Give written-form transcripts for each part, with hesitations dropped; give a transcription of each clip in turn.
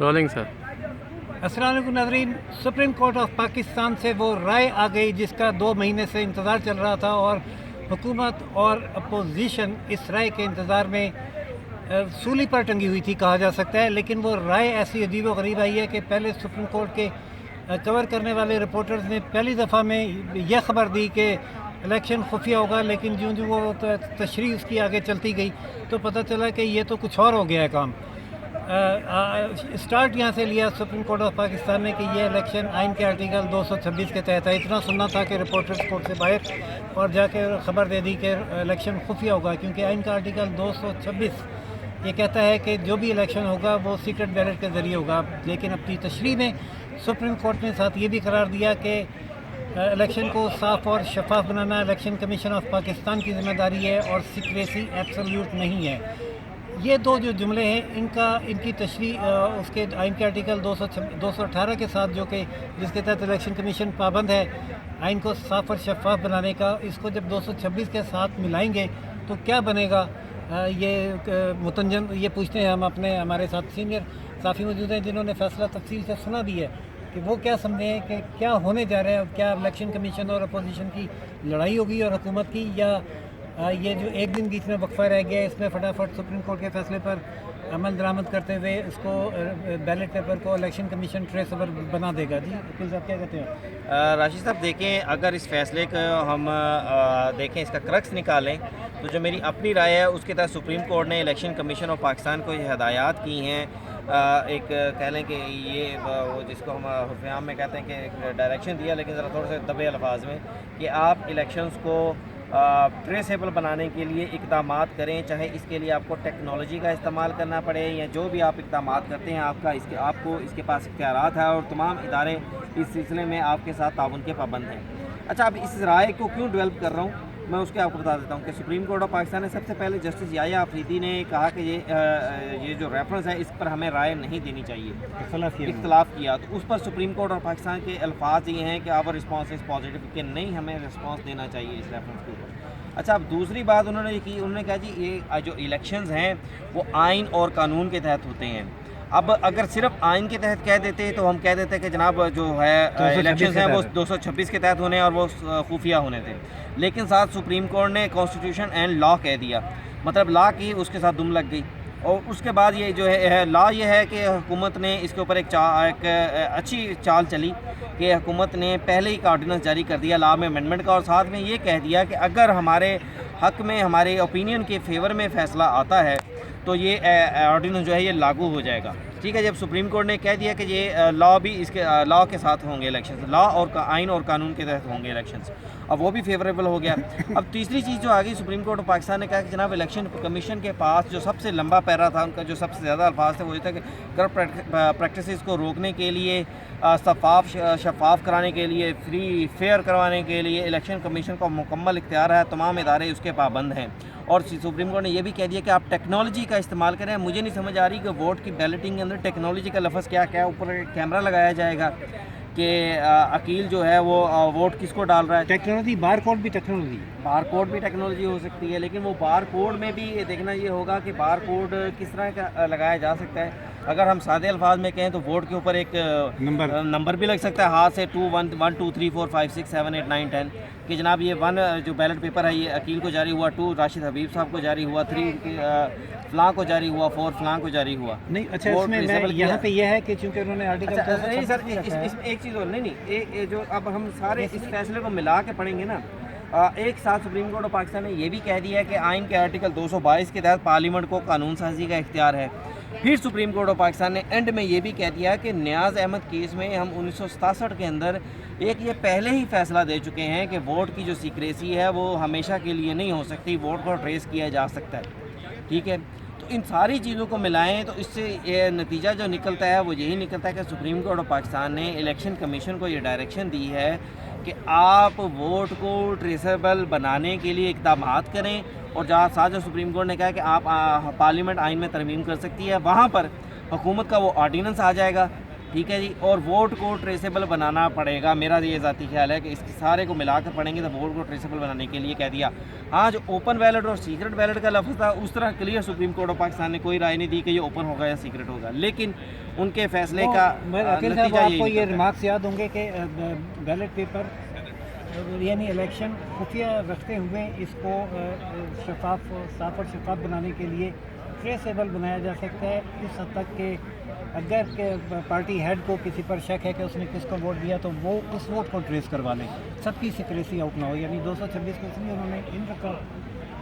Rolling sir. अस्सलाम वालेकुम नाज़रीन, सुप्रीम कोर्ट ऑफ पाकिस्तान से वो राय आ गई जिसका 2 महीने से इंतज़ार चल रहा था, और हुकूमत और अपोजिशन इस राय के इंतज़ार में सूली पर टंगी हुई थी कहा जा सकता है। लेकिन वो राय ऐसी अजीब व गरीब आई है कि पहले सुप्रीम कोर्ट के कवर करने वाले रिपोर्टर्स ने पहली दफ़ा में यह खबर दी कि इलेक्शन खुफिया होगा, लेकिन जो जो वो तशरीह उसकी आगे चलती गई तो पता चला कि ये तो कुछ और हो गया है काम। स्टार्ट यहाँ से लिया सुप्रीम कोर्ट ऑफ पाकिस्तान ने कि ये इलेक्शन आइन के आर्टिकल 226 के तहत है। इतना सुनना था कि रिपोर्टर्स कोर्ट से बाहर और जाके खबर दे दी कि इलेक्शन खुफिया होगा, क्योंकि आइन का आर्टिकल 226 ये कहता है कि जो भी इलेक्शन होगा वो सीक्रेट बैलेट के ज़रिए होगा। लेकिन अपनी तशरीह में सुप्रीम कोर्ट ने साथ ये भी करार दिया कि इलेक्शन को साफ़ और शफाफ बनाना इलेक्शन कमीशन ऑफ पाकिस्तान की ज़िम्मेदारी है और सीक्रेसी एब्सोल्यूट नहीं है। ये दो जो जुमले हैं इनकी तशरीह उसके आइन के आर्टिकल 218 के साथ, जो कि जिसके तहत इलेक्शन कमीशन पाबंद है आइन को साफ़ और शफाफ बनाने का, इसको जब 226 के साथ मिलाएंगे तो क्या बनेगा? ये मुतंजन ये पूछते हैं हम अपने हमारे साथ सीनियर साफ़ी मौजूद हैं जिन्होंने फैसला तफसील से सुना भी है कि वो क्या समझे हैं कि क्या होने जा रहा है। क्या इलेक्शन कमीशन और अपोजिशन की लड़ाई होगी और हुकूमत की, या ये जो एक दिन बीच में वक्फा रह गया है इसमें फटाफट सुप्रीम कोर्ट के फैसले पर अमल दरामद करते हुए इसको बैलेट पेपर को इलेक्शन कमीशन ट्रेसेबल बना देगा? जी वकील साहब क्या कहते हैं? राशिद साहब देखें, अगर इस फैसले को हम देखें, इसका क्रक्स निकालें, तो जो मेरी अपनी राय है उसके तहत सुप्रीम कोर्ट ने इलेक्शन कमीशन ऑफ पाकिस्तान को ये हदायत की हैं। एक कह लें कि ये वो जिसको हम हुफ़याम में कहते हैं कि एक डायरेक्शन दिया, लेकिन ज़रा थोड़े से दबे अल्फाज में, कि आप इलेक्शंस को ट्रेसेबल बनाने के लिए इक़दामात करें, चाहे इसके लिए आपको टेक्नोलॉजी का इस्तेमाल करना पड़े या जो भी आप इक़दामात करते हैं आपको इसके पास इख्तियारात है और तमाम इदारे इस सिलसिले में आपके साथ ताउन के पाबंद हैं। अच्छा, अब इस राय को क्यों डेवलप कर रहा हूँ मैं उसके आपको बता देता हूँ कि सुप्रीम कोर्ट ऑफ पाकिस्तान ने सबसे पहले जस्टिस याया अफरीदी ने कहा कि ये जो रेफरेंस है इस पर हमें राय नहीं देनी चाहिए, इख्तलाफ किया, तो उस पर सुप्रीम कोर्ट ऑफ पाकिस्तान के अल्फाज ये हैं कि आवर रिस्पॉन्स इज़ पॉजिटिव, कि नहीं हमें रिस्पॉन्स देना चाहिए इस रेफरेंस के ऊपर। अच्छा, अब दूसरी बात उन्होंने ये की, उन्होंने कहा जी ये जो इलेक्शंस हैं वो आइन और कानून के तहत होते हैं। अब अगर सिर्फ आइन के तहत कह देते तो हम कह देते कि जनाब जो है इलेक्शंस हैं वो 226 के तहत होने और वो खुफिया होने थे, लेकिन साथ सुप्रीम कोर्ट ने कॉन्स्टिट्यूशन एंड लॉ कह दिया, मतलब लॉ की उसके साथ दुम लग गई। और उसके बाद ये जो है लॉ ये है कि हुकूमत ने इसके ऊपर एक अच्छी चाल चली कि हुकूमत ने पहले ही ऑर्डिनेंस जारी कर दिया लॉ में अमेंडमेंट का, और साथ में ये कह दिया कि अगर हमारे हक़ में हमारे ओपिनियन के फेवर में फ़ैसला आता है तो ये ऑर्डिनेंस जो है ये लागू हो जाएगा। ठीक है, जब सुप्रीम कोर्ट ने कह दिया कि ये लॉ भी इसके लॉ के साथ होंगे इलेक्शंस, लॉ और आइन और कानून के तहत होंगे इलेक्शंस, अब वो भी फेवरेबल हो गया। अब तीसरी चीज़ जो आ गई, सुप्रीम कोर्ट ऑफ पाकिस्तान ने कहा कि जनाब इलेक्शन कमीशन के पास जो सबसे लंबा पैरा था, उनका जो सबसे ज़्यादा अल्फाज थे वो ये था कि करप्ट प्रैक्टिसेस को रोकने के लिए, शफाफ कराने के लिए, फ्री फेयर करवाने के लिए इलेक्शन कमीशन का मुकम्मल इख्तियार है, तमाम इदारे उसके पाबंद हैं। और सुप्रीम कोर्ट ने यह भी कह दिया कि आप टेक्नोलॉजी का इस्तेमाल करें। मुझे नहीं समझ आ रही कि वोट की बैलेटिंग के अंदर टेक्नोलॉजी का लफ्ज़ क्या क्या, ऊपर कैमरा लगाया जाएगा कि अकील जो है वो वोट किसको डाल रहा है। टेक्नोलॉजी, बार कोड भी टेक्नोलॉजी हो सकती है, लेकिन वो बार कोड में भी देखना ये होगा कि बार कोड किस तरह का लगाया जा सकता है। अगर हम सादे अल्फाज में कहें तो वोट के ऊपर एक नंबर भी लग सकता है, हाथ से 2 1 1 2 3 4 5 6 7 8 9 10 कि जनाब ये 1 जो बैलेट पेपर है ये अकील को जारी हुआ, 2 राशिद हबीब साहब को जारी हुआ, 3 फलां को जारी हुआ, 4 फलां को जारी हुआ। नहीं, अच्छा, इसमें यहाँ पे यह है कि चूँकि उन्होंने आर्टिकल नहीं सर, इसमें एक चीज़ और नहीं जो अब हम सारे इस फैसले को मिला के पढ़ेंगे ना, एक साथ सुप्रीम कोर्ट ऑफ पाकिस्तान ने यह भी कह दिया है कि आइन के आर्टिकल 222 के तहत पार्लियामेंट को कानून साजी का इख्तियार है। फिर सुप्रीम कोर्ट ऑफ पाकिस्तान ने एंड में ये भी कह दिया कि नियाज़ अहमद केस में हम 1967 के अंदर एक ये पहले ही फैसला दे चुके हैं कि वोट की जो सीक्रेसी है वो हमेशा के लिए नहीं हो सकती, वोट को ट्रेस किया जा सकता है। ठीक है, तो इन सारी चीज़ों को मिलाएं तो इससे ये नतीजा जो निकलता है वो यही निकलता है कि सुप्रीम कोर्ट ऑफ पाकिस्तान ने इलेक्शन कमीशन को ये डायरेक्शन दी है कि आप वोट को ट्रेसेबल बनाने के लिए इक़दामात करें, और जहाँ साथ जो सुप्रीम कोर्ट ने कहा कि आप पार्लियामेंट आइन में तरमीम कर सकती है, वहाँ पर हुकूमत का वो ऑर्डिनेंस आ जाएगा ٹھیک ہے جی. اور ووٹ کو ٹریسیبل بنانا پڑے گا. میرا یہ ذاتی خیال ہے کہ اس سارے کو ملا کر پڑھیں گے تو ووٹ کو ٹریسیبل بنانے کے لیے کہہ دیا. ہاں جو اوپن بیلٹ اور سیکرٹ بیلٹ کا لفظ تھا اس طرح clear supreme court of Pakistan نے کوئی رائے نہیں دی کہ یہ اوپن ہوگا یا سیکرٹ ہوگا, لیکن ان کے فیصلے کا عقیل صاحب نتیجہ آپ یہی کو یہ نکلتا ہے. ریمارکس یاد ہوں گے کہ بیلٹ پیپر یعنی الیکشن خفیہ رکھتے ہوئے اس کو شفاف صاف اور شفاف بنانے کے لیے ٹریسیبل بنایا جا سکتا ہے اس حد تک کہ اگر کہ پارٹی ہیڈ کو کسی پر شک ہے کہ اس نے کس کو ووٹ دیا تو وہ اس ووٹ کو ٹریس کروا لیں, سب کی سیکریسی آؤٹ نہ ہو. یعنی 226 کو اس لیے انہوں نے ان رکھا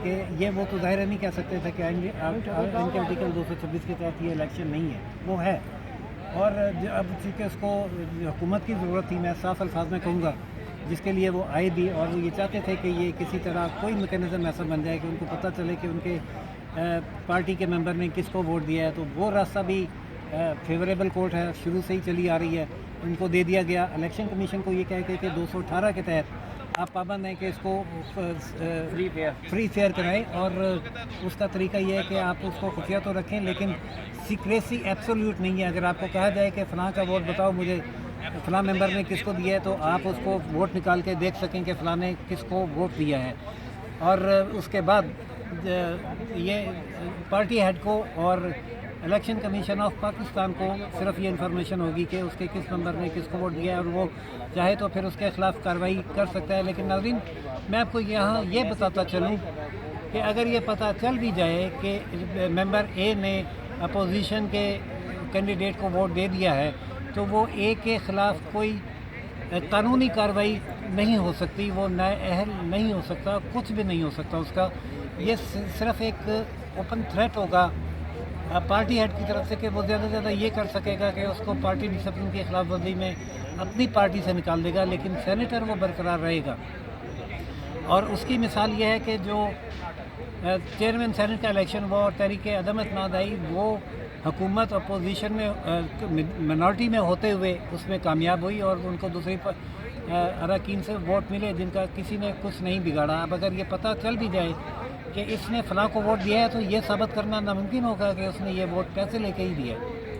کہ یہ وہ تو ظاہر نہیں کہہ سکتے تھے کہ ان کے آرٹیکل 226 کے تحت یہ الیکشن نہیں ہے, وہ ہے. اور اب چونکہ اس کو حکومت کی ضرورت تھی, میں صاف الفاظ میں کہوں گا, جس کے لیے وہ آئے بھی, اور وہ یہ چاہتے تھے کہ یہ کسی طرح کوئی میکینزم ایسا بن جائے کہ ان کو پتہ چلے کہ ان کے پارٹی کے ممبر نے کس کو ووٹ دیا ہے. تو وہ راستہ بھی فیوریبل کورٹ ہے, شروع سے ہی چلی آ رہی ہے, ان کو دے دیا گیا. الیکشن کمیشن کو یہ کہہ کے کہ 218 کے تحت آپ پابند ہیں کہ اس کو فری فیئر کرائیں, اور اس کا طریقہ یہ ہے کہ آپ اس کو خفیہ تو رکھیں لیکن سیکریسی ایبسولیوٹ نہیں ہے. اگر آپ کو کہا جائے کہ فلاں کا ووٹ بتاؤ مجھے فلاں ممبر نے کس کو دیا ہے, تو آپ اس کو ووٹ نکال کے دیکھ سکیں کہ فلاں نے کس کو ووٹ دیا ہے. اور اس کے بعد یہ پارٹی ہیڈ کو اور الیکشن کمیشن آف پاکستان کو صرف یہ انفارمیشن ہوگی کہ اس کے کس ممبر نے کس کو ووٹ دیا ہے, اور وہ چاہے تو پھر اس کے خلاف کارروائی کر سکتا ہے. لیکن ناظرین میں آپ کو یہاں یہ بتاتا چلوں کہ اگر یہ پتہ چل بھی جائے کہ ممبر اے نے اپوزیشن کے کینڈیڈیٹ کو ووٹ دے دیا ہے تو وہ اے کے خلاف کوئی قانونی کارروائی نہیں ہو سکتی, وہ نااہل نہیں ہو سکتا, کچھ بھی نہیں ہو سکتا اس کا. یہ صرف ایک اوپن تھریٹ ہوگا پارٹی ہیڈ کی طرف سے کہ وہ زیادہ سے زیادہ یہ کر سکے گا کہ اس کو پارٹی ڈسپلن کی خلاف ورزی میں اپنی پارٹی سے نکال دے گا, لیکن سینیٹر وہ برقرار رہے گا. اور اس کی مثال یہ ہے کہ جو چیئرمین سینٹ کا الیکشن ہوا اور تحریک عدم اعتماد آئی, وہ حکومت اپوزیشن میں منارٹی میں ہوتے ہوئے اس میں کامیاب ہوئی اور ان کو دوسری اراکین سے ووٹ ملے جن کا کسی نے کچھ نہیں بگاڑا. اب اگر یہ پتہ چل بھی جائے کہ اس نے فلاں کو ووٹ دیا ہے تو یہ ثابت کرنا ناممکن ہوگا کہ اس نے یہ ووٹ پیسے لے کے ہی دیا ہے.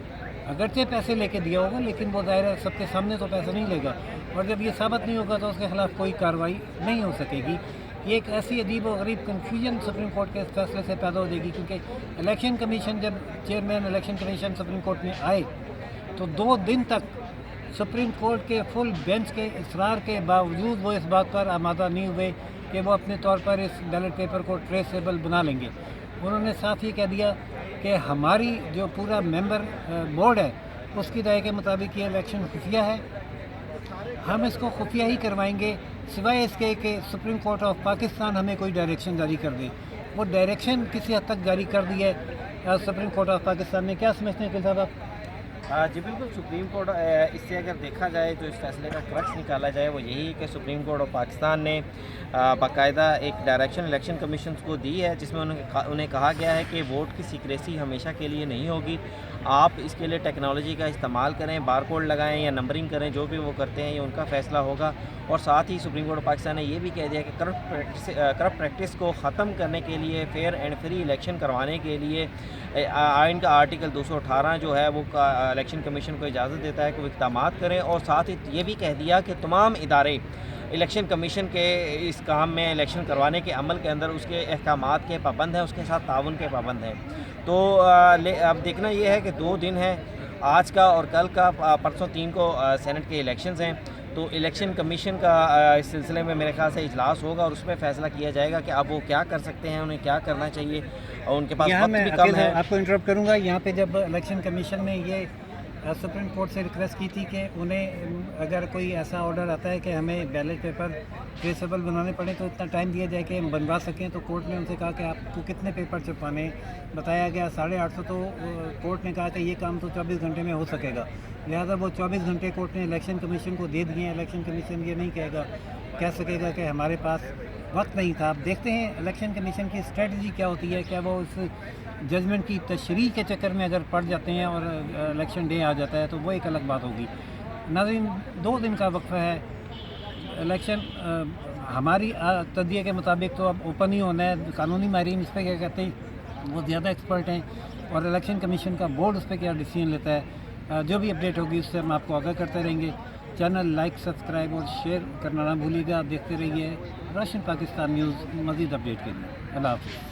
اگرچہ پیسے لے کے دیا ہوگا لیکن وہ ظاہر ہے سب کے سامنے تو پیسے نہیں لے گا, اور جب یہ ثابت نہیں ہوگا تو اس کے خلاف کوئی کارروائی نہیں ہو سکے گی. یہ ایک ایسی عجیب و غریب کنفیوژن سپریم کورٹ کے فیصلے سے پیدا ہو جائے گی, کیونکہ الیکشن کمیشن جب chairman election commission supreme court میں آئے تو 2 دن تک سپریم کورٹ کے فل بینچ کے اصرار کے باوجود وہ اس بات پر آمادہ نہیں ہوئے کہ وہ اپنے طور پر اس بیلٹ پیپر کو ٹریسیبل بنا لیں گے. انہوں نے ساتھ ہی کہہ دیا کہ ہماری جو پورا ممبر بورڈ ہے اس کی رائے کے مطابق یہ الیکشن خفیہ ہے, ہم اس کو خفیہ ہی کروائیں گے سوائے اس کے کہ سپریم کورٹ آف پاکستان ہمیں کوئی ڈائریکشن جاری کر دے. وہ ڈائریکشن کسی حد تک جاری کر دی ہے سپریم کورٹ آف پاکستان نے. کیا سمجھتے ہیں عقیل صاحب آپ؟ جی بالکل, سپریم کورٹ اس سے اگر دیکھا جائے تو اس فیصلے کا کرکس نکالا جائے وہ یہی کہ سپریم کورٹ آف پاکستان نے باقاعدہ ایک ڈائریکشن الیکشن کمیشنز کو دی ہے جس میں انہیں کہا گیا ہے کہ ووٹ کی سیکریسی ہمیشہ کے لیے نہیں ہوگی. آپ اس کے لیے ٹیکنالوجی کا استعمال کریں, بار کوڈ لگائیں یا نمبرنگ کریں, جو بھی وہ کرتے ہیں یہ ان کا فیصلہ ہوگا. اور ساتھ ہی سپریم کورٹ آف پاکستان نے یہ بھی کہہ دیا کہ کرپٹ پریکٹس کو ختم کرنے کے لیے, فیئر اینڈ فری الیکشن کروانے کے لیے آئین کا آرٹیکل 218 جو ہے وہ الیکشن کمیشن کو اجازت دیتا ہے کہ وہ اقدامات کریں. اور ساتھ ہی یہ بھی کہہ دیا کہ تمام ادارے الیکشن کمیشن کے اس کام میں الیکشن کروانے کے عمل کے اندر اس کے احکامات کے پابند ہیں, اس کے ساتھ تعاون کے پابند ہیں. تو اب دیکھنا یہ ہے کہ 2 دن ہیں, آج کا اور کل کا, پرسوں 3 کو سینٹ کے الیکشنز ہیں. تو الیکشن کمیشن کا اس سلسلے میں میرے خیال سے اجلاس ہوگا اور اس میں فیصلہ کیا جائے گا کہ اب وہ کیا کر سکتے ہیں, انہیں کیا کرنا چاہیے, اور ان کے پاس وقت بھی کم ہے. آپ کو انٹرپٹ کروں گا یہاں پہ. جب الیکشن کمیشن نے یہ سپریم کورٹ سے ریکویسٹ کی تھی کہ انہیں اگر کوئی ایسا آرڈر آتا ہے کہ ہمیں بیلٹ پیپر ٹریسیبل بنانے پڑے تو اتنا ٹائم دیا جائے کہ ہم بنوا سکیں, تو کورٹ نے ان سے کہا کہ آپ کو کتنے پیپر چھپانے, بتایا گیا 850. تو کورٹ نے کہا کہ یہ کام تو 24 گھنٹے میں ہو سکے گا, لہٰذا وہ 24 گھنٹے کورٹ نے الیکشن کمیشن کو دے دیے ہیں. الیکشن کمیشن یہ نہیں کہہ سکے گا کہ ہمارے پاس وقت نہیں تھا. آپ دیکھتے ہیں الیکشن کمیشن کی اسٹریٹجی کیا ہوتی ہے. کیا وہ اس ججمنٹ کی تشریح کے چکر میں اگر پڑ جاتے ہیں اور الیکشن ڈے آ جاتا ہے تو وہ ایک الگ بات ہوگی. ناظرین 2 دن کا وقفہ ہے. الیکشن ہماری تجزیے کے مطابق تو اب اوپن ہی ہونا ہے. قانونی ماہرین اس پہ کیا کہتے ہیں, وہ زیادہ ایکسپرٹ ہیں, اور الیکشن کمیشن کا بورڈ اس پہ کیا ڈیسیژن لیتا ہے जो भी अपडेट होगी उससे हम आपको आगाह करते रहेंगे। चैनल लाइक, सब्सक्राइब और शेयर करना ना भूलिएगा। आप देखते रहिए रोशन पाकिस्तान न्यूज़ मज़ीद अपडेट के लिए। अल्लाह हाफ़िज़।